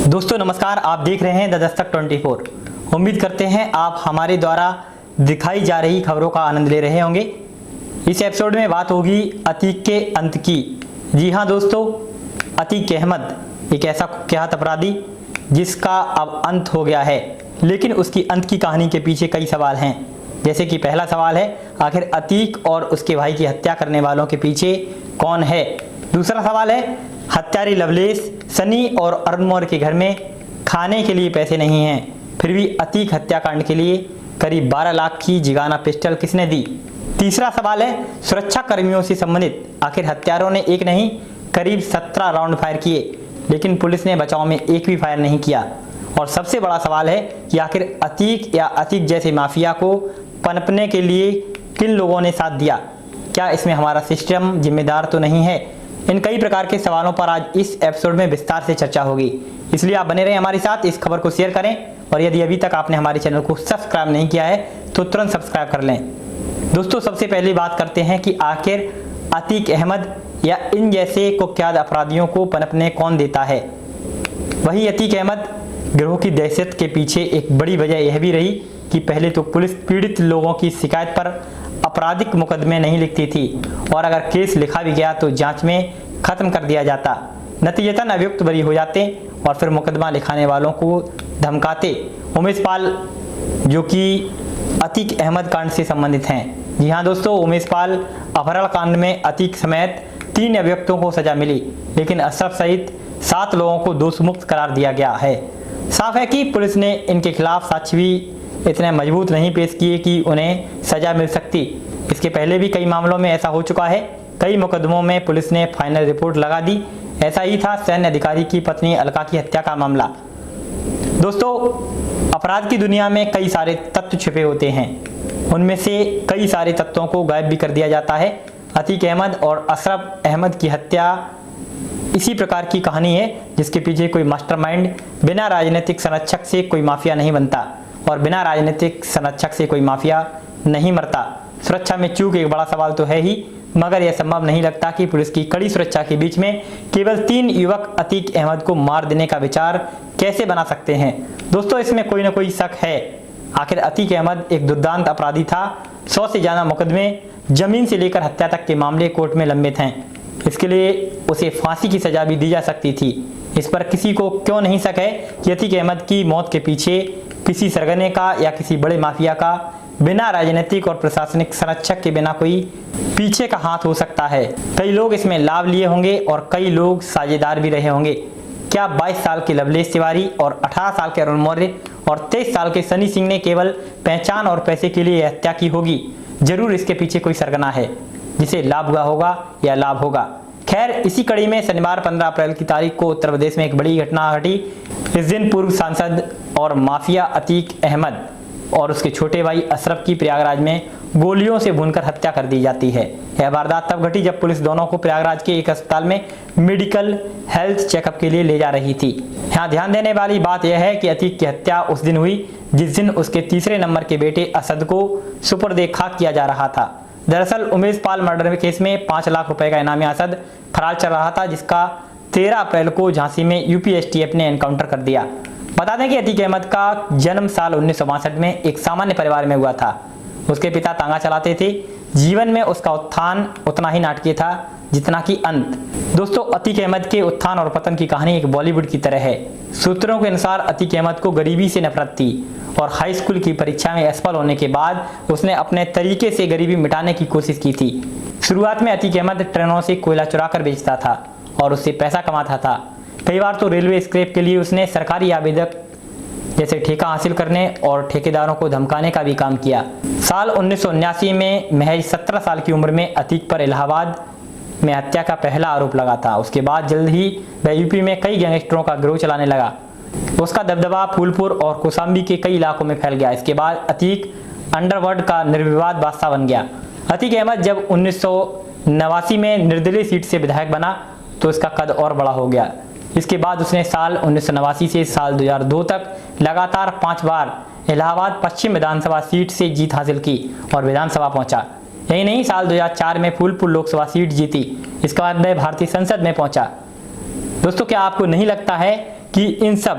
दोस्तों नमस्कार, आप देख रहे हैं द दस्तक 24। उम्मीद करते हैं आप हमारे द्वारा दिखाई जा रही खबरों का आनंद ले रहे होंगे। इस एपिसोड में बात होगी अतीक के अंत की। जी हां दोस्तों, अतीक अहमद एक ऐसा कुख्यात अपराधी जिसका अब अंत हो गया है, लेकिन उसकी अंत की कहानी के पीछे कई सवाल हैं। जैसे कि पहला सवाल है, आखिर अतीक और उसके भाई की हत्या करने वालों के पीछे कौन है। दूसरा सवाल है, हत्यारी लवलेश, सनी और अरुण मौर्य के घर में खाने के लिए पैसे नहीं हैं, फिर भी अतीक हत्याकांड के लिए करीब 12 लाख की जिगाना पिस्टल किसने दी। तीसरा सवाल है, सुरक्षा कर्मियों से संबंधित, आखिर हत्यारों ने एक नहीं करीब 17 राउंड फायर किए, लेकिन पुलिस ने बचाव में एक भी फायर नहीं किया। और सबसे बड़ा सवाल है कि आखिर अतीक या अतीक जैसे माफिया को पनपने के लिए किन लोगों ने साथ दिया। क्या इसमें हमारा सिस्टम जिम्मेदार तो नहीं है। इन कई प्रकार के सवालों पर आज इस एपिसोड में विस्तार से चर्चा होगी, इसलिए आप बने रहें हमारे साथ। इस खबर को शेयर करें और यदि अभी तक आपने हमारे चैनल को सब्सक्राइब नहीं किया है तो तुरंत सब्सक्राइब कर लें। दोस्तों सबसे पहले बात करते हैं कि आखिर अतीक अहमद या इन जैसे कुख्यात अपराधियों को पनपने कौन देता है। वही अतीक अहमद गिरोह की दहशत के पीछे एक बड़ी वजह यह भी रही कि पहले तो पुलिस पीड़ित लोगों की शिकायत पर आपराधिक मुकदमे नहीं लिखती थी, और अगर केस लिखा भी गया तो जांच में खत्म कर दिया जाता। नतीजतन अभियुक्त बरी हो जाते और फिर मुकदमा लिखाने वालों को धमकाते। उमेश पाल जो कि अतीक अहमद कांड से संबंधित हैं। जी हाँ दोस्तों, उमेश पाल अपहरण कांड में अतीक समेत 3 अभियुक्तों को सजा मिली, लेकिन अशरफ सहित 7 लोगों को दोष मुक्त करार दिया गया है। साफ है कि पुलिस ने इनके खिलाफ साक्ष्य भी इतने मजबूत नहीं पेश किए कि उन्हें सजा मिल सकती। इसके पहले भी कई मामलों में ऐसा हो चुका है। कई मुकदमों में पुलिस ने फाइनल रिपोर्ट लगा दी। ऐसा ही था सैन्य अधिकारी की पत्नी अलका की हत्या का मामला। दोस्तों अपराध की दुनिया में कई सारे तत्व छिपे होते हैं, उनमें से कई सारे तत्वों को गायब भी कर दिया जाता है। अतीक अहमद और अशरफ अहमद की हत्या इसी प्रकार की कहानी है जिसके पीछे कोई मास्टरमाइंड, बिना राजनीतिक संरक्षक से कोई माफिया नहीं बनता और बिना राजनीतिक संरक्षक से कोई माफिया नहीं मरता। सुरक्षा में चूक एक बड़ा सवाल तो है ही, मगर यह संभव नहीं लगता कि पुलिस की कड़ी सुरक्षा के बीच में केवल 3 युवक अतीक अहमद को मार देने का विचार कैसे बना सकते हैं। दोस्तों इसमें कोई ना कोई शक है। आखिर अतीक अहमद एक दुर्दांत अपराधी था। 100 से ज्यादा मुकदमे, जमीन से लेकर हत्या तक के मामले कोर्ट में लंबित हैं। इसके लिए उसे फांसी की सजा भी दी जा सकती थी। इस पर किसी को क्यों नहीं शक है कि अतीक अहमद की मौत के पीछे किसी सरगने का या किसी बड़े माफिया का बिना राजनीतिक और प्रशासनिक संरक्षक के बिना कोई पीछे का हाथ हो सकता है। कई लोग इसमें लाभ लिए होंगे और कई लोग साझेदार भी रहे होंगे। क्या 22 साल के लवलेश तिवारी और 18 साल के अरुण मौर्य और 23 साल के सनी सिंह ने केवल पहचान और पैसे के लिए हत्या की होगी। जरूर इसके पीछे कोई सरगना है जिसे लाभ हुआ होगा या लाभ होगा। खैर, इसी कड़ी में शनिवार 15 अप्रैल की तारीख को उत्तर प्रदेश में एक बड़ी घटना घटी। इस दिन पूर्व सांसद और माफिया अतीक अहमद और उसके छोटे भाई अशरफ की प्रयागराज में गोलियों से भूनकर हत्या कर दी जाती है। यह वारदात तब घटी जब पुलिस दोनों को प्रयागराज के एक अस्पताल में मेडिकल हेल्थ चेकअप के लिए ले जा रही थी। यहाँ ध्यान देने वाली बात यह है कि अतीक की हत्या उस दिन हुई जिस दिन उसके तीसरे नंबर के बेटे असद को सुपुर्द खाक किया जा रहा था। दरअसल उमेश पाल मर्डर केस में 5 लाख रुपए का इनामी असद फरार चल रहा था, जिसका 13 अप्रैल को झांसी में यूपीएसटीएफ ने एनकाउंटर कर दिया। बता दें कि अतीक अहमद का जन्म साल 1962 में एक सामान्य परिवार में हुआ था। उसके पिता तांगा चलाते थे। जीवन में उसका उत्थान उतना ही नाटकीय था जितना कि अंत। दोस्तों अतीक अहमद के उत्थान और पतन की कहानी एक बॉलीवुड की तरह है। सूत्रों के अनुसार अतीक अहमद को गरीबी से नफरत थी और हाई स्कूल की परीक्षा में असफल होने के बाद उसने अपने तरीके से गरीबी मिटाने की कोशिश की थी। शुरुआत में अतीक अहमद ट्रेनों से कोयला चुरा कर बेचता था और उससे पैसा कमाता था। कई बार तो रेलवे स्क्रैप के लिए उसने सरकारी आवेदक जैसे ठेका हासिल करने और ठेकेदारों को धमकाने का भी काम किया। साल 1979 में महज 17 साल की उम्र में अतीक पर इलाहाबाद में हत्या का पहला आरोप लगा था। उसके बाद जल्द ही वह यूपी में कई गैंगस्टरों का गिरोह चलाने लगा। उसका दबदबा फूलपुर और कौशाम्बी के कई इलाकों में फैल गया। इसके बाद अतीक अंडरवर्ल्ड का निर्विवाद बादशाह बन गया। अतीक अहमद जब 1989 में निर्दलीय सीट से विधायक बना तो इसका कद और बड़ा हो गया। इसके बाद उसने साल 1989 से साल 2002 तक लगातार 5 बार इलाहाबाद पश्चिम विधानसभा सीट से जीत हासिल की और विधानसभा पहुंचा। यही नहीं, साल 2004 में फूलपुर लोकसभा सीट जीती। इसके बाद वह भारतीय संसद में पहुंचा। दोस्तों क्या आपको नहीं लगता है कि इन सब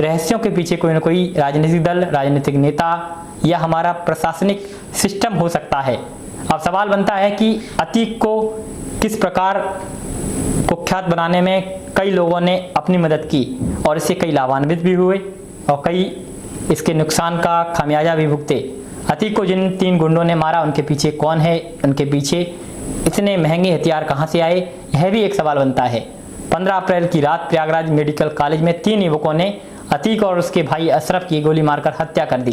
रहस्यों के पीछे कोई ना कोई राजनीतिक दल, राजनीतिक नेता या हमारा प्रशासनिक सिस्टम हो सकता है। अब सवाल बनता है कि अतीक को किस प्रकार कुख्यात बनाने में कई लोगों ने अपनी मदद की और इससे कई लाभान्वित भी हुए और कई इसके नुकसान का खामियाजा भी भुगते। अतीक को जिन 3 गुंडों ने मारा उनके पीछे कौन है, उनके पीछे इतने महंगे हथियार कहां से आए, यह भी एक सवाल बनता है। 15 अप्रैल की रात प्रयागराज मेडिकल कॉलेज में 3 युवकों ने अतीक और उसके भाई अशरफ की गोली मारकर हत्या कर दी।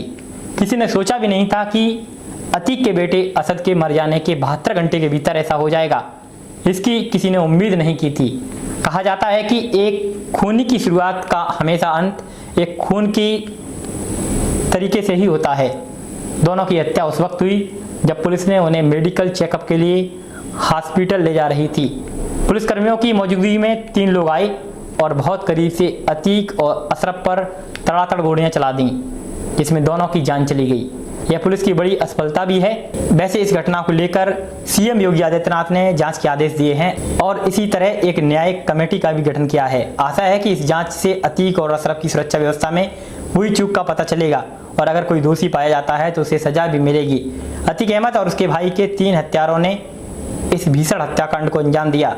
किसी ने सोचा भी नहीं था कि अतीक के बेटे असद के मर जाने के 72 घंटे के भीतर ऐसा हो जाएगा। इसकी किसी ने उम्मीद नहीं की थी। कहा जाता है कि एक खूनी की शुरुआत का हमेशा अंत एक खून की तरीके से ही होता है। दोनों की हत्या उस वक्त हुई जब पुलिस ने उन्हें मेडिकल चेकअप के लिए हॉस्पिटल ले जा रही थी। पुलिसकर्मियों की मौजूदगी में 3 लोग आए और बहुत करीब से अतीक और अशरफ पर तड़ातड़ गोलियां चला दी, जिसमें दोनों की जान चली गई। यह पुलिस की बड़ी असफलता भी है। वैसे इस घटना को लेकर सीएम योगी आदित्यनाथ ने जांच के आदेश दिए हैं और इसी तरह एक न्यायिक कमेटी का भी गठन किया है। आशा है कि इस जांच से अतीक और अशरफ की सुरक्षा व्यवस्था में हुई चूक का पता चलेगा और अगर कोई दोषी पाया जाता है तो उसे सजा भी मिलेगी। अतीक अहमद और उसके भाई के 3 हत्यारों ने इस भीषण हत्याकांड को अंजाम दिया।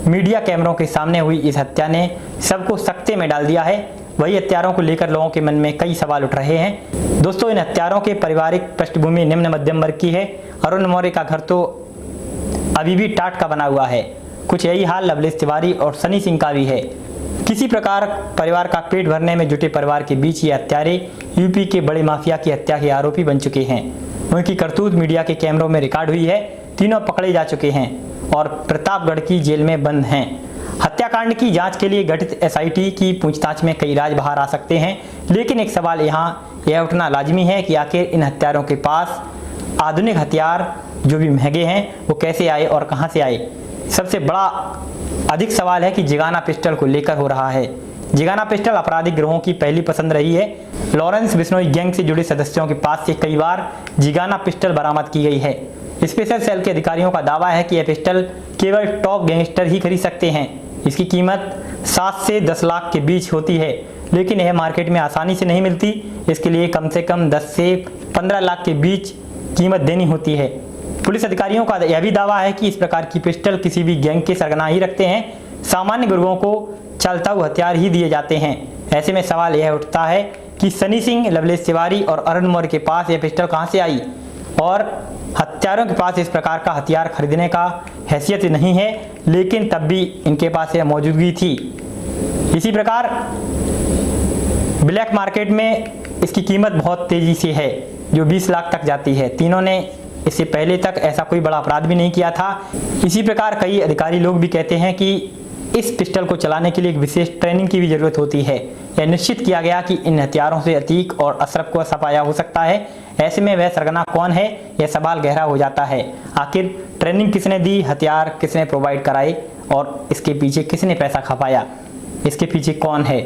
मीडिया कैमरों के सामने हुई इस हत्या ने सबको सकते में डाल दिया है। वही हत्यारों को लेकर लोगों के मन में कई सवाल उठ रहे हैं। दोस्तों, इन हत्यारों के पारिवारिक पृष्ठभूमि निम्न मध्यम वर्ग की है। अरुण मौर्य का घर तो अभी भी टाट का बना हुआ है। कुछ यही हाल लवलेश तिवारी और सनी सिंह का भी है। किसी प्रकार परिवार का पेट भरने में जुटे परिवार के बीच ये हत्यारे यूपी के बड़े माफिया की हत्या के आरोपी बन चुके हैं। उनकी करतूत मीडिया के कैमरों में रिकॉर्ड हुई है। तीनों पकड़े जा चुके हैं और प्रतापगढ़ की जेल में बंद हैं। हत्याकांड की जांच के लिए गठित एसआईटी की पूछताछ में कई राज बाहर आ सकते हैं, लेकिन एक सवाल यहाँ यह उठना लाजमी है कि आखिर इन हत्यारों के पास आधुनिक हथियार जो भी महंगे हैं वो कैसे आए और कहां से आए। सबसे बड़ा अधिक सवाल है कि जिगाना पिस्टल को लेकर हो रहा है। जिगाना पिस्टल आपराधिक गिरोहों की पहली पसंद रही है। लॉरेंस बिश्नोई गैंग से जुड़े सदस्यों के पास से कई बार जिगाना पिस्टल बरामद की गई है। स्पेशल सेल के अधिकारियों का दावा है कि यह पिस्टल केवल टॉप गैंगस्टर ही खरीद सकते हैं। इसकी कीमत 7 से 10 लाख के बीच होती है, लेकिन यह मार्केट में आसानी से नहीं मिलती। इसके लिए कम से कम 10 से 15 लाख के बीच कीमत देनी होती है। पुलिस अधिकारियों का यह भी दावा है कि इस प्रकार की पिस्टल किसी भी गैंग के सरगना ही रखते हैं। सामान्य गुर्गों को चलता हुआ हथियार ही दिए जाते हैं। ऐसे में सवाल यह उठता है कि सनी सिंह, लवलेश तिवारी और अरुण मौर्य के पास यह पिस्टल कहां से आई और हत्यारों के पास इस प्रकार का हथियार खरीदने का हैसियत नहीं है, लेकिन तब भी इनके पास यह मौजूदगी थी। इसी प्रकार ब्लैक मार्केट में इसकी कीमत बहुत तेजी से है, जो 20 लाख तक जाती है। तीनों ने इससे पहले तक ऐसा कोई बड़ा अपराध भी नहीं किया था। इसी प्रकार कई अधिकारी लोग भी कहते हैं कि इस पिस्टल को चलाने के लिए एक विशेष ट्रेनिंग की भी जरूरत होती है। यह निश्चित किया गया कि इन हथियारों से अतीक और अशरफ को सफाया हो सकता है। ऐसे में वह सरगना कौन है, यह सवाल गहरा हो जाता है। आखिर ट्रेनिंग किसने दी, हथियार किसने प्रोवाइड कराए और इसके पीछे किसने पैसा खपाया, इसके पीछे कौन है।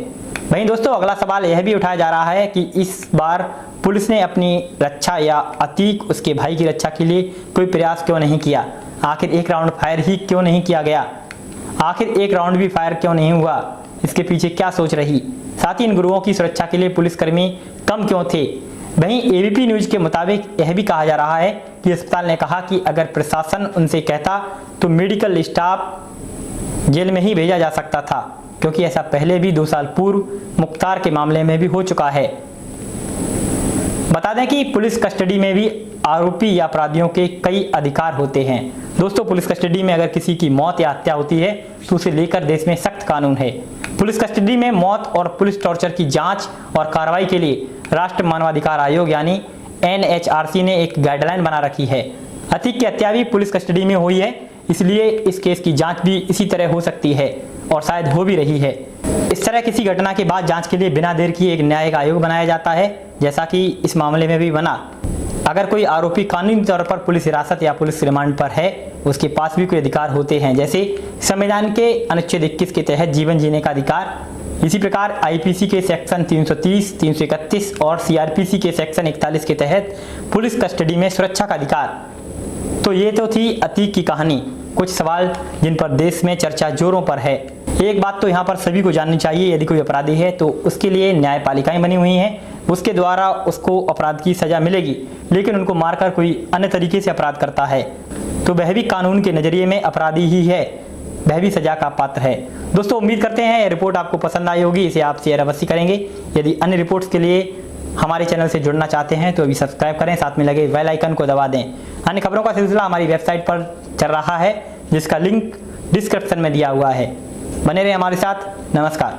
वहीं दोस्तों, अगला सवाल यह भी उठाया जा रहा है कि इस बार पुलिस ने अपनी रक्षा या अतीक उसके भाई की रक्षा के लिए कोई प्रयास क्यों नहीं किया। आखिर एक राउंड फायर ही क्यों नहीं किया गया, आखिर एक राउंड भी फायर क्यों नहीं हुआ, इसके पीछे क्या सोच रही। साथ ही इन गुरुओं की सुरक्षा के लिए पुलिसकर्मी कम क्यों थे। वहीं एबीपी न्यूज के मुताबिक यह भी कहा जा रहा है कि अस्पताल ने कहा कि अगर प्रशासन उनसे कहता तो मेडिकल स्टाफ जेल में ही भेजा जा सकता था, क्योंकि ऐसा पहले भी 2 साल पूर्व मुख्तार के मामले में भी हो चुका है। बता दें कि पुलिस कस्टडी में भी आरोपी या अपराधियों के कई अधिकार होते हैं। दोस्तों, पुलिस कस्टडी में अगर किसी की मौत या हत्या होती है तो उसे लेकर देश में सख्त कानून है। पुलिस कस्टडी में मौत और पुलिस टॉर्चर की जांच और कार्रवाई के लिए राष्ट्रीय मानवाधिकार आयोग यानी NHRC ने एक गाइडलाइन बना रखी है। अतीक की हत्या भी पुलिस कस्टडी में हुई है, इसलिए इस केस की जांच भी इसी तरह हो सकती है और शायद हो भी रही है। इस तरह किसी घटना के बाद जांच के लिए बिना देर किए एक न्यायिक आयोग बनाया जाता है, जैसा कि इस मामले में भी बना। अगर कोई आरोपी कानूनी तौर पर पुलिस हिरासत या पुलिस रिमांड पर है, उसके पास भी कोई अधिकार होते हैं, जैसे संविधान के अनुच्छेद 21 के तहत जीवन जीने का अधिकार। इसी प्रकार आईपीसी के सेक्शन 330, 331 और सीआरपीसी के सेक्शन 41 के तहत पुलिस कस्टडी में सुरक्षा का अधिकार। तो ये तो थी अतीक की कहानी। कुछ सवाल जिन पर देश में चर्चा जोरों पर है। एक बात तो यहाँ पर सभी को जाननी चाहिए, यदि कोई अपराधी है तो उसके लिए न्यायपालिकाएं बनी हुई हैं, उसके द्वारा उसको अपराध की सजा मिलेगी। लेकिन उनको मारकर कोई अन्य तरीके से अपराध करता है तो वह भी कानून के नज़रिए में अपराधी ही है, वह भी सजा का पात्र है। दोस्तों उम्मीद करते हैं यह रिपोर्ट आपको पसंद आई होगी, इसे आप शेयर अवश्य करेंगे। यदि अन्य रिपोर्ट्स के लिए हमारे चैनल से जुड़ना चाहते हैं तो अभी सब्सक्राइब करें, साथ में लगे बेल आइकन को दबा दें। अन्य खबरों का सिलसिला हमारी वेबसाइट पर चल रहा है जिसका लिंक डिस्क्रिप्शन में दिया हुआ है। बने रहें हमारे साथ। नमस्कार।